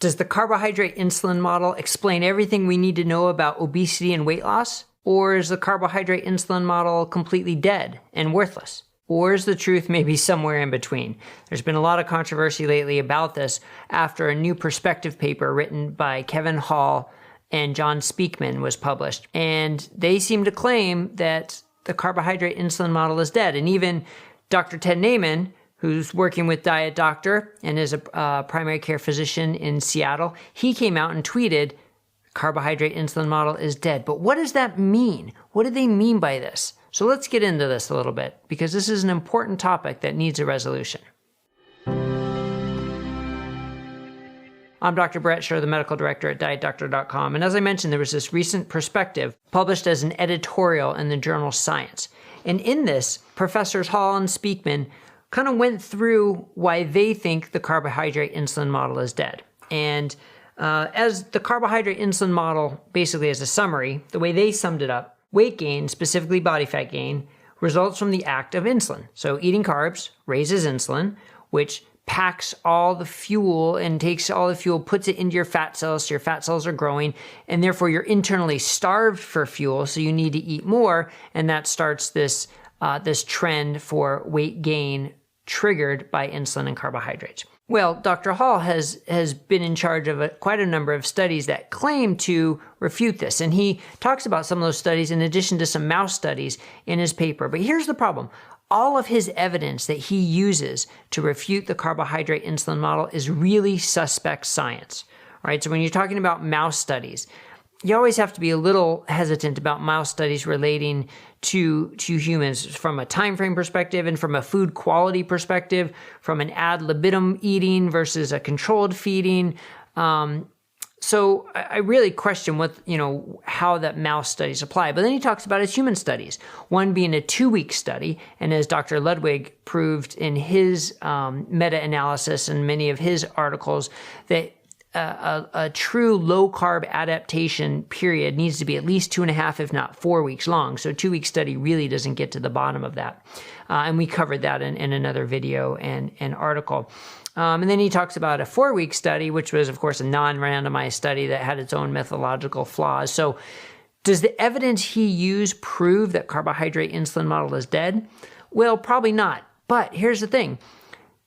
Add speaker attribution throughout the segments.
Speaker 1: Does the carbohydrate insulin model explain everything we need to know about obesity and weight loss? Or is the carbohydrate insulin model completely dead and worthless? Or is the truth maybe somewhere in between? There's been a lot of controversy lately about this after a new perspective paper written by Kevin Hall and John Speakman was published. And they seem to claim that the carbohydrate insulin model is dead. And even Dr. Ted Naiman, who's working with Diet Doctor and is a primary care physician in Seattle, he came out and tweeted, carbohydrate insulin model is dead. But what does that mean? What do they mean by this? So let's get into this a little bit, because this is an important topic that needs a resolution. I'm Dr. Brett Scher, the medical director at DietDoctor.com. And as I mentioned, there was this recent perspective published as an editorial in the journal Science. And in this, Professors Hall and Speakman kind of went through why they think the carbohydrate insulin model is dead. And as the carbohydrate insulin model, basically as a summary, the way they summed it up, weight gain, specifically body fat gain, results from the act of insulin. So eating carbs raises insulin, which packs all the fuel and takes all the fuel, puts it into your fat cells, so your fat cells are growing, and therefore you're internally starved for fuel, so you need to eat more, and that starts this trend for weight gain triggered by insulin and carbohydrates. Well, Dr. Hall has been in charge of quite a number of studies that claim to refute this. And he talks about some of those studies in addition to some mouse studies in his paper. But here's the problem. All of his evidence that he uses to refute the carbohydrate insulin model is really suspect science. All right, so when you're talking about mouse studies, you always have to be a little hesitant about mouse studies relating to humans from a time frame perspective and from a food quality perspective, from an ad libitum eating versus a controlled feeding. So I really question how that mouse studies apply. But then he talks about his human studies, one being a 2-week study. And as Dr. Ludwig proved in his meta-analysis and many of his articles, that a true low-carb adaptation period needs to be at least 2.5, if not 4 weeks long. So a 2-week study really doesn't get to the bottom of that. And we covered that in another video and article. And then he talks about a 4-week study, which was, of course, a non-randomized study that had its own methodological flaws. So does the evidence he used prove that carbohydrate insulin model is dead? Well, probably not. But here's the thing.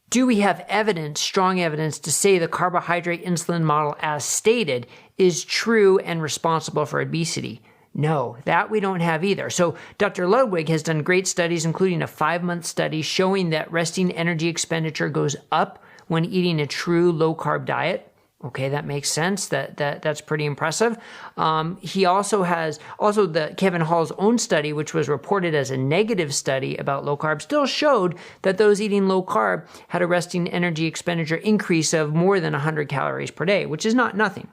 Speaker 1: Do we have evidence, strong evidence, to say the carbohydrate insulin model as stated is true and responsible for obesity? No, that we don't have either. So Dr. Ludwig has done great studies, including a 5-month study showing that resting energy expenditure goes up when eating a true low-carb diet. Okay, that makes sense. That's pretty impressive. He also has the Kevin Hall's own study, which was reported as a negative study about low carb, still showed that those eating low carb had a resting energy expenditure increase of more than 100 calories per day, which is not nothing,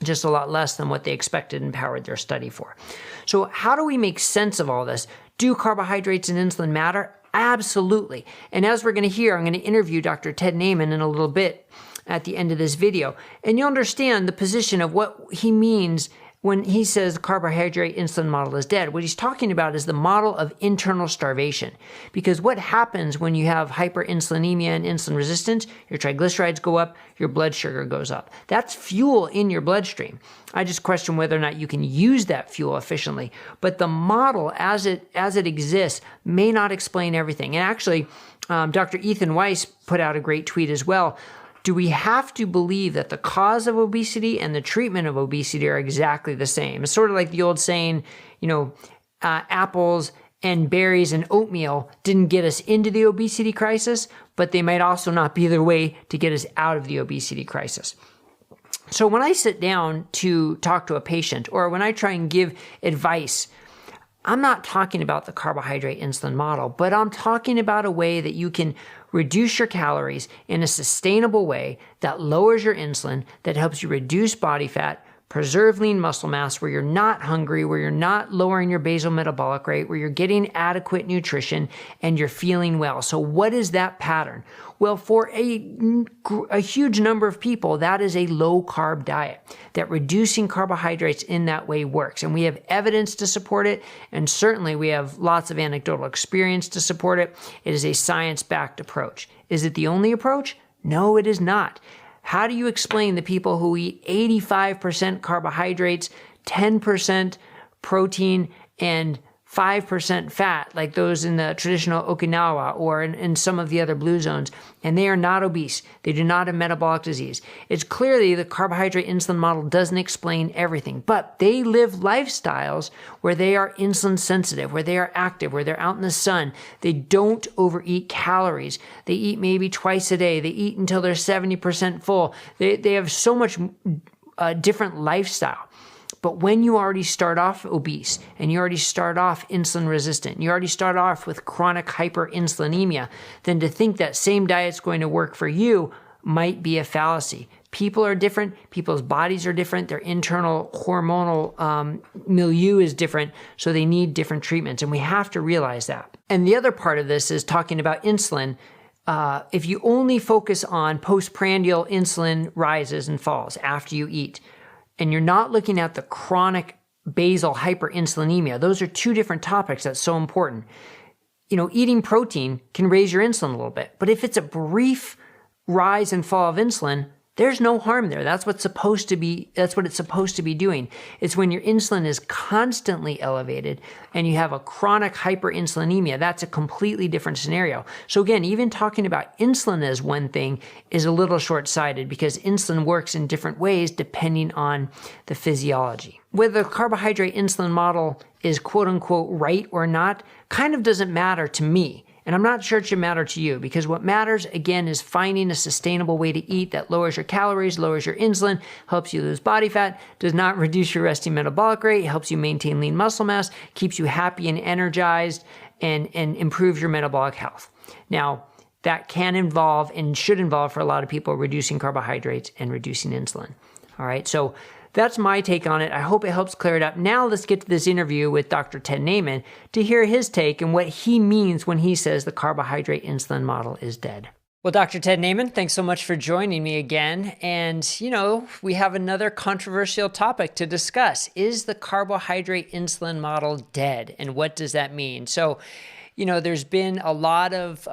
Speaker 1: just a lot less than what they expected and powered their study for. So how do we make sense of all this? Do carbohydrates and insulin matter? Absolutely. And as we're going to hear, I'm going to interview Dr. Ted Naiman in a little bit at the end of this video. And you'll understand the position of what he means when he says the carbohydrate insulin model is dead. What he's talking about is the model of internal starvation. Because what happens when you have hyperinsulinemia and insulin resistance, your triglycerides go up, your blood sugar goes up. That's fuel in your bloodstream. I just question whether or not you can use that fuel efficiently. But the model as it exists may not explain everything. And actually, Dr. Ethan Weiss put out a great tweet as well. Do we have to believe that the cause of obesity and the treatment of obesity are exactly the same? It's sort of like the old saying, apples and berries and oatmeal didn't get us into the obesity crisis, but they might also not be the way to get us out of the obesity crisis. So when I sit down to talk to a patient or when I try and give advice, I'm not talking about the carbohydrate insulin model, but I'm talking about a way that you can reduce your calories in a sustainable way that lowers your insulin, that helps you reduce body fat, preserve lean muscle mass, where you're not hungry, where you're not lowering your basal metabolic rate, where you're getting adequate nutrition and you're feeling well. So what is that pattern? Well, for a huge number of people, that is a low-carb diet, that reducing carbohydrates in that way works. And we have evidence to support it, and certainly we have lots of anecdotal experience to support it. It is a science-backed approach. Is it the only approach? No, it is not. How do you explain the people who eat 85% carbohydrates, 10% protein, and 5% fat, like those in the traditional Okinawa or in some of the other blue zones, and they are not obese? They do not have metabolic disease. It's clearly the carbohydrate insulin model doesn't explain everything, but they live lifestyles where they are insulin sensitive, where they are active, where they're out in the sun. They don't overeat calories. They eat maybe twice a day. They eat until they're 70% full. They have so much different lifestyle. But when you already start off obese and you already start off insulin resistant, you already start off with chronic hyperinsulinemia, then to think that same diet's going to work for you might be a fallacy. People are different. People's bodies are different. Their internal hormonal milieu is different. So they need different treatments. And we have to realize that. And the other part of this is talking about insulin. If you only focus on postprandial insulin rises and falls after you eat, and you're not looking at the chronic basal hyperinsulinemia, those are two different topics that's so important. Eating protein can raise your insulin a little bit, but if it's a brief rise and fall of insulin, there's no harm there. That's what it's supposed to be doing. It's when your insulin is constantly elevated and you have a chronic hyperinsulinemia, that's a completely different scenario. So again, even talking about insulin as one thing is a little short-sighted because insulin works in different ways depending on the physiology. Whether the carbohydrate insulin model is quote unquote right or not kind of doesn't matter to me. And I'm not sure it should matter to you because what matters, again, is finding a sustainable way to eat that lowers your calories, lowers your insulin, helps you lose body fat, does not reduce your resting metabolic rate, helps you maintain lean muscle mass, keeps you happy and energized, and improves your metabolic health. Now, that can involve and should involve for a lot of people reducing carbohydrates and reducing insulin. All right, so that's my take on it. I hope it helps clear it up. Now let's get to this interview with Dr. Ted Naiman to hear his take and what he means when he says the carbohydrate insulin model is dead. Well, Dr. Ted Naiman, thanks so much for joining me again. And, we have another controversial topic to discuss. Is the carbohydrate insulin model dead? And what does that mean? So, there's been a lot of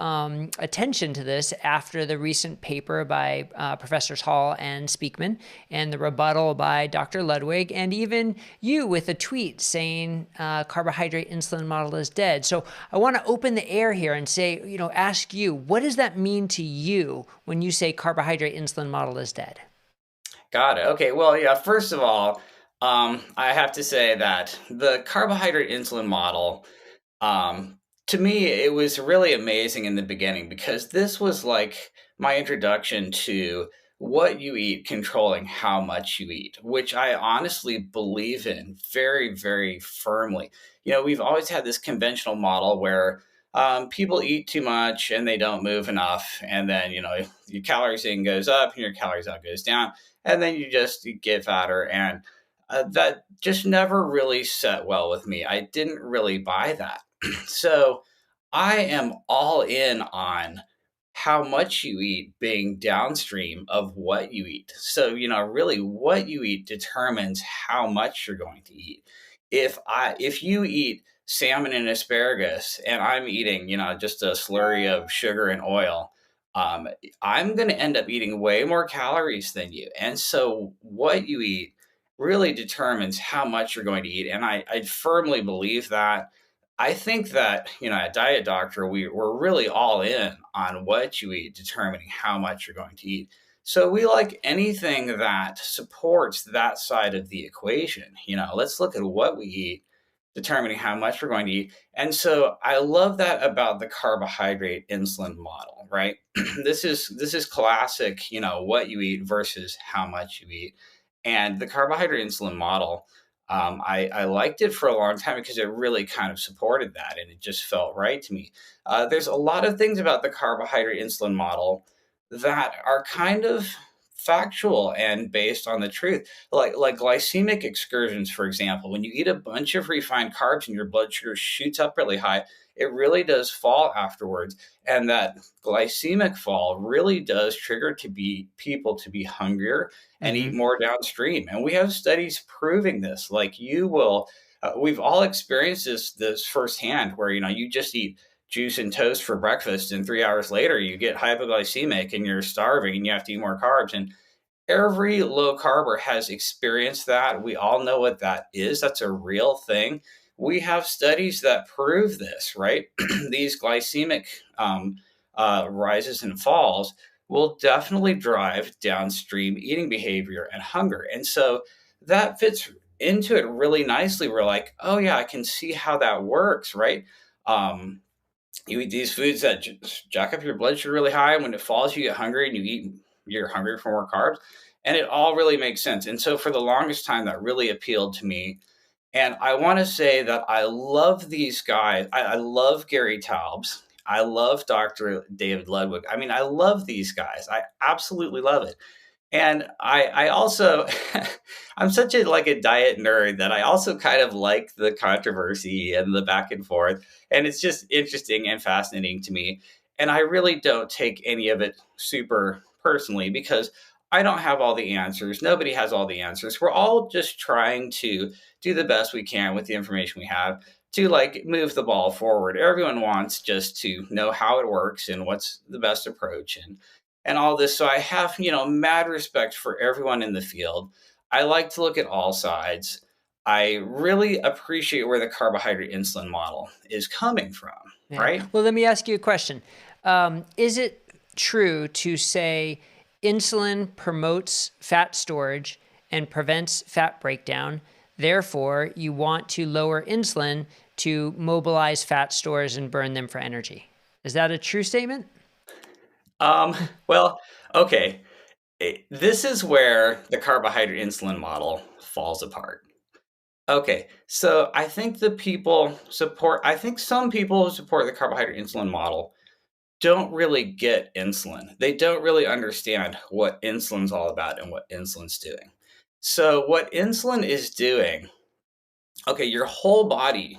Speaker 1: attention to this after the recent paper by Professors Hall and Speakman and the rebuttal by Dr. Ludwig and even you with a tweet saying carbohydrate insulin model is dead. So I want to open the air here and say, ask you, what does that mean to you when you say carbohydrate insulin model is dead?
Speaker 2: Got it. Okay. Well, yeah, first of all, I have to say that the carbohydrate insulin model, to me, it was really amazing in the beginning because this was like my introduction to what you eat controlling how much you eat, which I honestly believe in very, very firmly. We've always had this conventional model where people eat too much and they don't move enough. And then, your calories in goes up and your calories out goes down. And then you get fatter. And that just never really set well with me. I didn't really buy that. So I am all in on how much you eat being downstream of what you eat. So, really what you eat determines how much you're going to eat. If you eat salmon and asparagus and I'm eating, just a slurry of sugar and oil, I'm going to end up eating way more calories than you. And so what you eat really determines how much you're going to eat. And I firmly believe that. I think that, at Diet Doctor, we're really all in on what you eat, determining how much you're going to eat. So we like anything that supports that side of the equation. Let's look at what we eat, determining how much we're going to eat. And so I love that about the carbohydrate insulin model, right? This is classic, what you eat versus how much you eat. And the carbohydrate insulin model, I liked it for a long time because it really kind of supported that and it just felt right to me. There's a lot of things about the carbohydrate insulin model that are kind of factual and based on the truth. Like glycemic excursions, for example, when you eat a bunch of refined carbs and your blood sugar shoots up really high, it really does fall afterwards. And that glycemic fall really does trigger people to be hungrier and eat more downstream. And we have studies proving this. Like we've all experienced this firsthand where, you just eat juice and toast for breakfast and 3 hours later you get hypoglycemic and you're starving and you have to eat more carbs. And Every low carber has experienced that. We all know what that is. That's a real thing. We have studies that prove this, right? These glycemic rises and falls will definitely drive downstream eating behavior and hunger. And so that fits into it really nicely. We're like, oh, yeah, I can see how that works, right? Um, you eat these foods that jack up your blood sugar really high. When it falls, you get hungry and you're hungry for more carbs. And it all really makes sense. And so for the longest time, that really appealed to me. And I want to say that I love these guys. I love Gary Taubes. I love Dr. David Ludwig. I mean, I love these guys. I absolutely love it. And I also, I'm such a diet nerd that I also kind of like the controversy and the back and forth. And it's just interesting and fascinating to me. And I really don't take any of it super personally because I don't have all the answers. Nobody has all the answers. We're all just trying to do the best we can with the information we have to move the ball forward. Everyone wants just to know how it works and what's the best approach. And all this. So I have, mad respect for everyone in the field. I like to look at all sides. I really appreciate where the carbohydrate insulin model is coming from,
Speaker 1: Yeah.
Speaker 2: right?
Speaker 1: Well, let me ask you a question. Is it true to say insulin promotes fat storage and prevents fat breakdown? Therefore, you want to lower insulin to mobilize fat stores and burn them for energy. Is that a true statement?
Speaker 2: Well, okay. This is where the carbohydrate insulin model falls apart. Okay, so I think I think some people who support the carbohydrate insulin model don't really get insulin. They don't really understand what insulin's all about and what insulin's doing. So what insulin is doing, okay, your whole body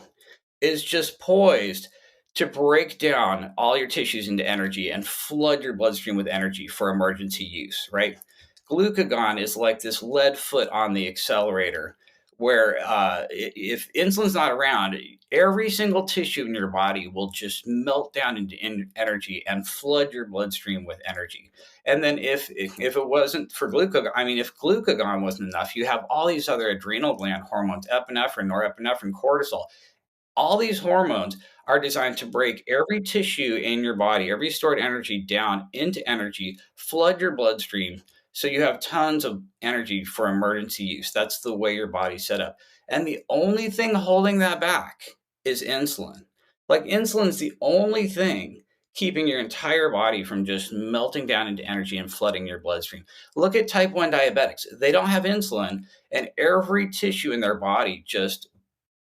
Speaker 2: is just poised to break down all your tissues into energy and flood your bloodstream with energy for emergency use, right? Glucagon is like this lead foot on the accelerator where if insulin's not around, every single tissue in your body will just melt down into energy and flood your bloodstream with energy. And then if it wasn't for glucagon, I mean, if glucagon wasn't enough, you have all these other adrenal gland hormones, epinephrine, norepinephrine, cortisol. All these hormones are designed to break every tissue in your body, every stored energy down into energy, flood your bloodstream. So you have tons of energy for emergency use. That's the way your body's set up. And the only thing holding that back is insulin. Like insulin's the only thing keeping your entire body from just melting down into energy and flooding your bloodstream. Look at type 1 diabetics. They don't have insulin, and every tissue in their body just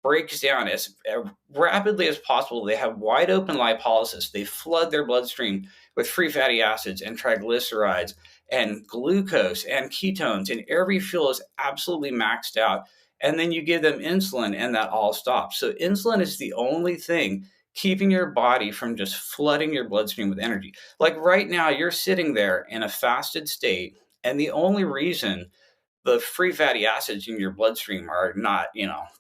Speaker 2: breaks down as rapidly as possible. They have wide open lipolysis. They flood their bloodstream with free fatty acids and triglycerides and glucose and ketones, and every fuel is absolutely maxed out. And then you give them insulin, and that all stops. So, insulin is the only thing keeping your body from just flooding your bloodstream with energy. Like right now, you're sitting there in a fasted state, and the only reason the free fatty acids in your bloodstream are not,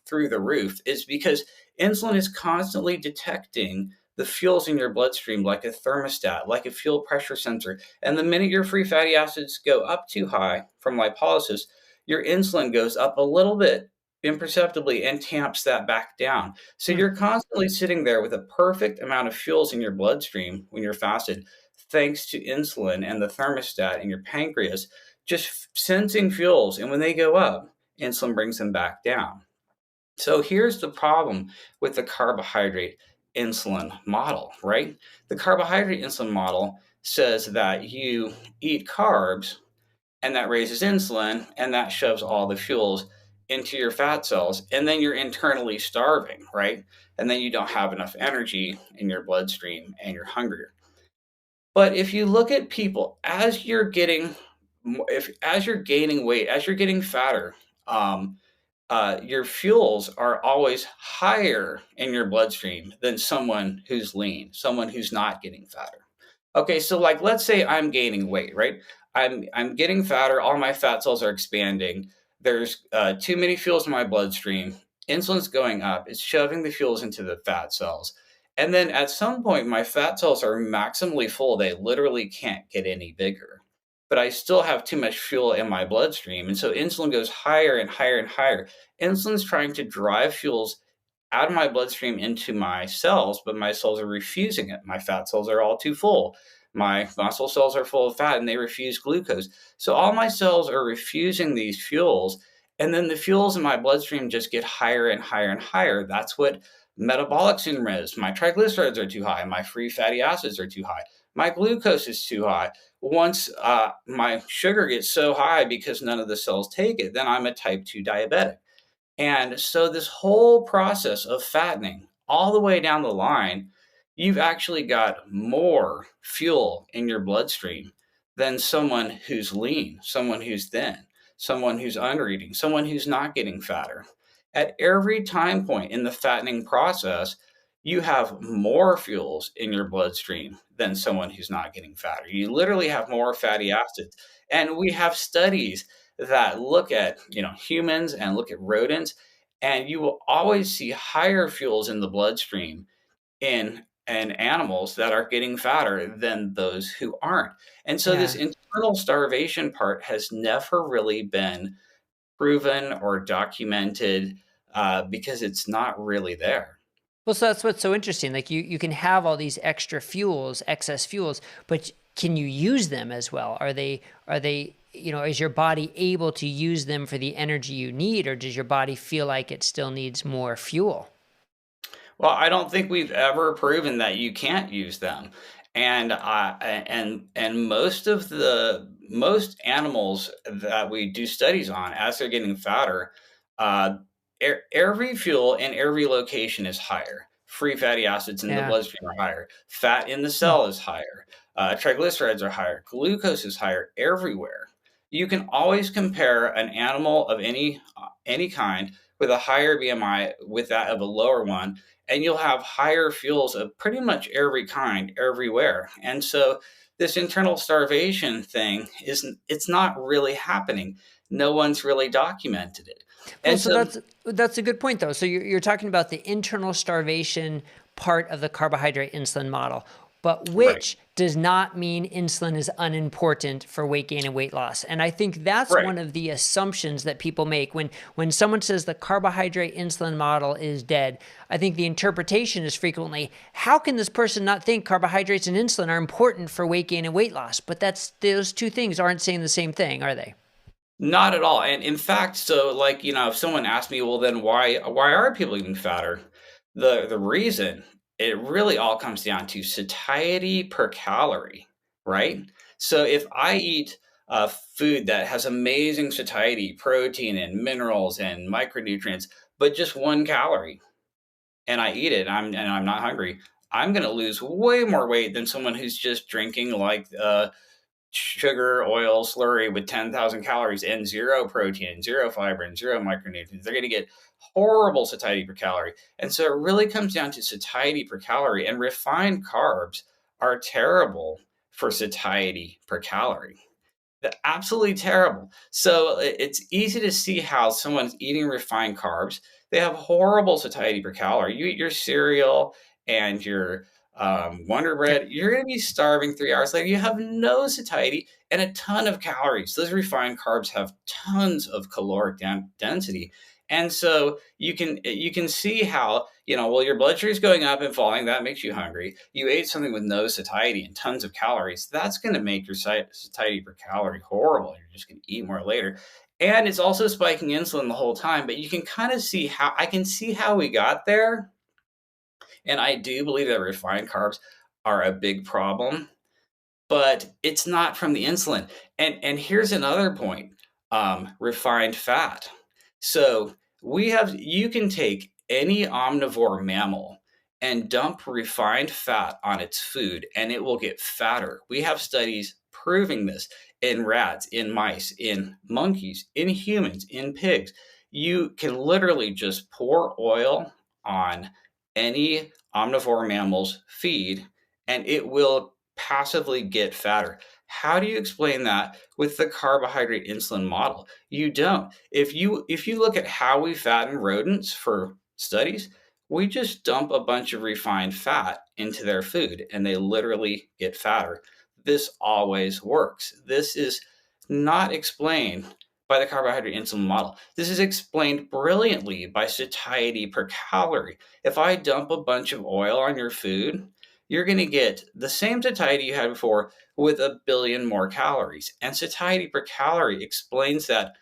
Speaker 2: through the roof is because insulin is constantly detecting the fuels in your bloodstream like a thermostat, like a fuel pressure sensor. And the minute your free fatty acids go up too high from lipolysis, your insulin goes up a little bit imperceptibly and tamps that back down. So you're constantly sitting there with a perfect amount of fuels in your bloodstream when you're fasted, thanks to insulin and the thermostat in your pancreas just sensing fuels. And when they go up, insulin brings them back down. So here's the problem with the carbohydrate insulin model, right? The carbohydrate insulin model says that you eat carbs and that raises insulin and that shoves all the fuels into your fat cells. And then you're internally starving, right? And then you don't have enough energy in your bloodstream and you're hungrier. But if you look at people as you're getting if as you're gaining weight, as you're getting fatter, um, your fuels are always higher in your bloodstream than someone who's lean, someone who's not getting fatter. Okay, so let's say I'm gaining weight, right? I'm getting fatter. All my fat cells are expanding. There's too many fuels in my bloodstream. Insulin's going up. It's shoving the fuels into the fat cells. And then at some point, my fat cells are maximally full. They literally can't get any bigger. but I still have too much fuel in my bloodstream. And so insulin goes higher and higher and higher. Insulin's trying to drive fuels out of my bloodstream into my cells, but my cells are refusing it. My fat cells are all too full. My muscle cells are full of fat and they refuse glucose. So all my cells are refusing these fuels. And then the fuels in my bloodstream just get higher and higher and higher. That's what metabolic syndrome is. My triglycerides are too high. My free fatty acids are too high. My glucose is too high. Once my sugar gets so high because none of the cells take it, then I'm a type 2 diabetic. And so this whole process of fattening all the way down the line, you've actually got more fuel in your bloodstream than someone who's lean, someone who's thin, someone who's undereating, someone who's not getting fatter. At every time point in the fattening process, you have more fuels in your bloodstream than someone who's not getting fatter. You literally have more fatty acids. And we have studies that look at, humans and look at rodents, and you will always see higher fuels in the bloodstream in animals that are getting fatter than those who aren't. And so this
Speaker 1: Yeah.
Speaker 2: internal starvation part has never really been proven or documented because it's not really there.
Speaker 1: Well, so that's what's so interesting. Like you can have all these extra fuels, excess fuels, but can you use them as well? Are they, is your body able to use them for the energy you need, or does your body feel like it still needs more fuel?
Speaker 2: Well, I don't think we've ever proven that you can't use them. And most animals that we do studies on as they're getting fatter, uh, every fuel in every location is higher. Free fatty acids in the
Speaker 1: Yeah.
Speaker 2: bloodstream are higher. Fat in the
Speaker 1: Hmm.
Speaker 2: cell is higher. Triglycerides are higher. Glucose is higher everywhere. You can always compare an animal of any kind with a higher BMI with that of a lower one, and you'll have higher fuels of pretty much every kind everywhere. And so this internal starvation thing it's not really happening. No one's really documented it.
Speaker 1: Well,
Speaker 2: And
Speaker 1: so
Speaker 2: so
Speaker 1: that's a good point, though. So you're talking about the internal starvation part of the carbohydrate insulin model, but
Speaker 2: right,
Speaker 1: which does not mean insulin is unimportant for weight gain and weight loss. And I think that's
Speaker 2: right.
Speaker 1: one of the assumptions that people make when someone says the carbohydrate insulin model is dead. I think the interpretation is frequently, how can this person not think carbohydrates and insulin are important for weight gain and weight loss? But those two things aren't saying the same thing, are they?
Speaker 2: Not at all. And in fact, so like, if someone asked me, well, then why are people eating fatter? The reason it really all comes down to satiety per calorie, right? So if I eat food that has amazing satiety, protein and minerals and micronutrients, but just 1 calorie, and I eat it, and I'm not hungry, I'm going to lose way more weight than someone who's just drinking like sugar, oil, slurry with 10,000 calories and zero protein, zero fiber, and zero micronutrients. They're going to get horrible satiety per calorie. And so it really comes down to satiety per calorie, and refined carbs are terrible for satiety per calorie. They're absolutely terrible. So it's easy to see how someone's eating refined carbs. They have horrible satiety per calorie. You eat your cereal and your Wonder
Speaker 1: Yep.
Speaker 2: Bread, you're going to be starving 3 hours later. You have no satiety and a ton of calories. Those refined carbs have tons of caloric density. And so you can see how, well, your blood sugar is going up and falling. That makes you hungry. You ate something with no satiety and tons of calories. That's going to make your satiety per calorie horrible. You're just going to eat more later. And it's also spiking insulin the whole time. But you can kind of see how I can see how we got there. And I do believe that refined carbs are a big problem, but it's not from the insulin. And here's another point: refined fat. So you can take any omnivore mammal and dump refined fat on its food, and it will get fatter. We have studies proving this in rats, in mice, in monkeys, in humans, in pigs. You can literally just pour oil on any omnivore mammal's feed, and it will passively get fatter. How do you explain that with the carbohydrate insulin model? You don't. If you look at how we fatten rodents for studies, we just dump a bunch of refined fat into their food and they literally get fatter. this always works. This is not explained by the carbohydrate insulin model. This is explained brilliantly by satiety per calorie. If I dump a bunch of oil on your food, you're going to get the same satiety you had before with a billion more calories. And satiety per calorie explains that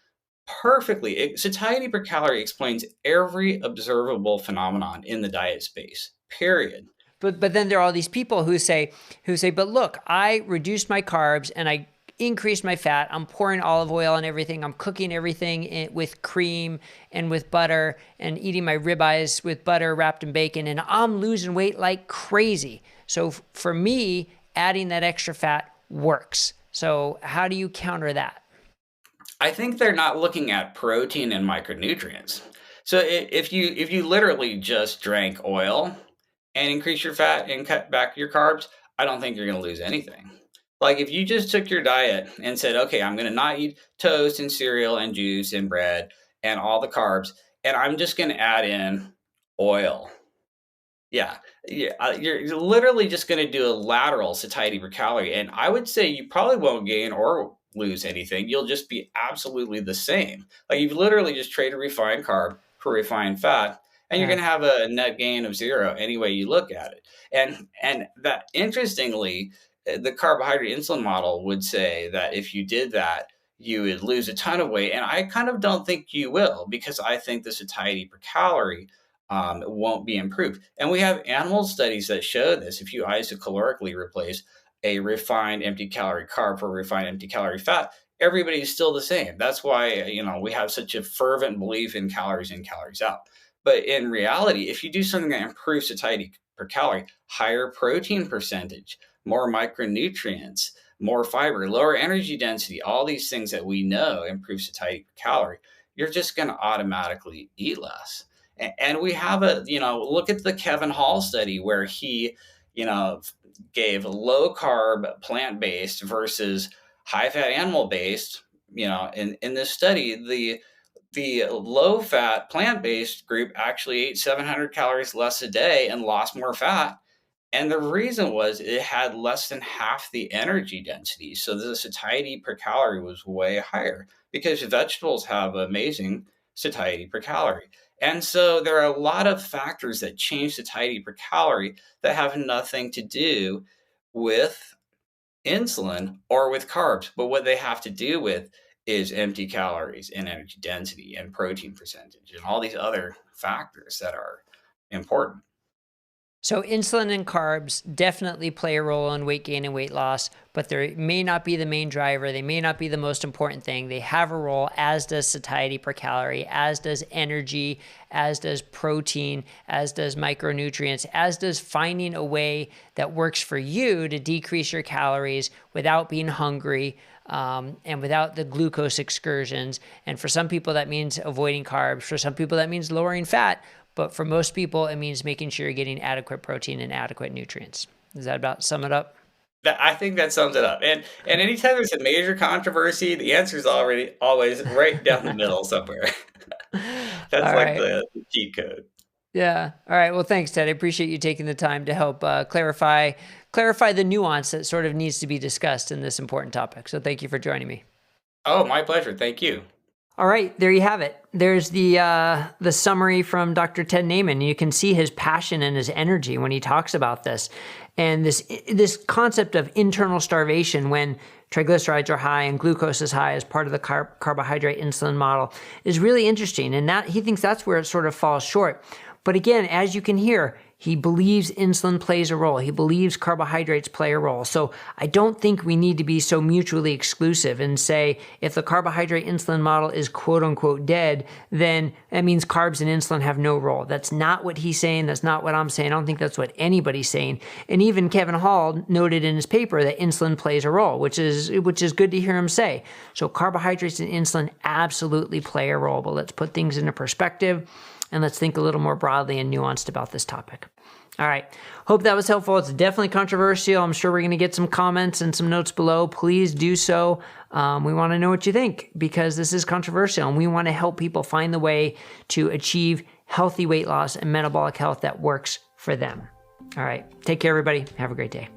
Speaker 2: perfectly. Satiety per calorie explains every observable phenomenon in the diet space, period.
Speaker 1: But then there are all these people who say, but look, I reduced my carbs and I increased my fat. I'm pouring olive oil on everything. I'm cooking everything with cream and with butter and eating my ribeyes with butter wrapped in bacon, and I'm losing weight like crazy. So for me, adding that extra fat works. So how do you counter that?
Speaker 2: I think they're not looking at protein and micronutrients. So if you literally just drank oil and increase your fat and cut back your carbs, I don't think you're going to lose anything. Like if you just took your diet and said, okay, I'm going to not eat toast and cereal and juice and bread and all the carbs, and I'm just going to add in oil. Yeah, you're literally just going to do a lateral satiety per calorie. And I would say you probably won't gain or lose anything. You'll just be absolutely the same. Like you've literally just traded refined carb for refined fat, and you're going to have a net gain of zero any way you look at it. And that, interestingly, the carbohydrate insulin model would say that if you did that, you would lose a ton of weight. And I kind of don't think you will, because I think the satiety per calorie won't be improved. And we have animal studies that show this. If you isocalorically replace a refined empty calorie carb for refined empty calorie fat, everybody's still the same. That's why, we have such a fervent belief in calories in, calories out. But in reality, if you do something that improves satiety per calorie, higher protein percentage, more micronutrients, more fiber, lower energy density, all these things that we know improve satiety per calorie, you're just going to automatically eat less. And we have look at the Kevin Hall study where he, gave low carb plant-based versus high fat animal-based. In this study, the low fat plant-based group actually ate 700 calories less a day and lost more fat. And the reason was it had less than half the energy density. So the satiety per calorie was way higher because vegetables have amazing satiety per calorie. And so there are a lot of factors that change satiety per calorie that have nothing to do with insulin or with carbs. But what they have to do with is empty calories and energy density and protein percentage and all these other factors that are important.
Speaker 1: So insulin and carbs definitely play a role in weight gain and weight loss, but they may not be the main driver. They may not be the most important thing. They have a role, as does satiety per calorie, as does energy, as does protein, as does micronutrients, as does finding a way that works for you to decrease your calories without being hungry, and without the glucose excursions. And for some people, that means avoiding carbs. For some people, that means lowering fat. But for most people, it means making sure you're getting adequate protein and adequate nutrients. Does that about sum it up?
Speaker 2: I think that sums it up. And anytime there's a major controversy, the answer is always right down the middle somewhere. That's
Speaker 1: All
Speaker 2: like
Speaker 1: right.
Speaker 2: the cheat code.
Speaker 1: Yeah. All right. Well, thanks, Ted. I appreciate you taking the time to help clarify the nuance that sort of needs to be discussed in this important topic. So thank you for joining me.
Speaker 2: Oh, my pleasure. Thank you.
Speaker 1: All right, there you have it. There's the summary from Dr. Ted Naiman. You can see his passion and his energy when he talks about this. And this concept of internal starvation when triglycerides are high and glucose is high as part of the carbohydrate insulin model is really interesting. And that he thinks that's where it sort of falls short. But again, as you can hear, he believes insulin plays a role. He believes carbohydrates play a role. So I don't think we need to be so mutually exclusive and say if the carbohydrate insulin model is quote unquote dead, then that means carbs and insulin have no role. That's not what he's saying. That's not what I'm saying. I don't think that's what anybody's saying. And even Kevin Hall noted in his paper that insulin plays a role, which is good to hear him say. So carbohydrates and insulin absolutely play a role. But let's put things into perspective. And let's think a little more broadly and nuanced about this topic. All right. Hope that was helpful. It's definitely controversial. I'm sure we're going to get some comments and some notes below. Please do so. We want to know what you think because this is controversial and we want to help people find the way to achieve healthy weight loss and metabolic health that works for them. All right. Take care, everybody. Have a great day.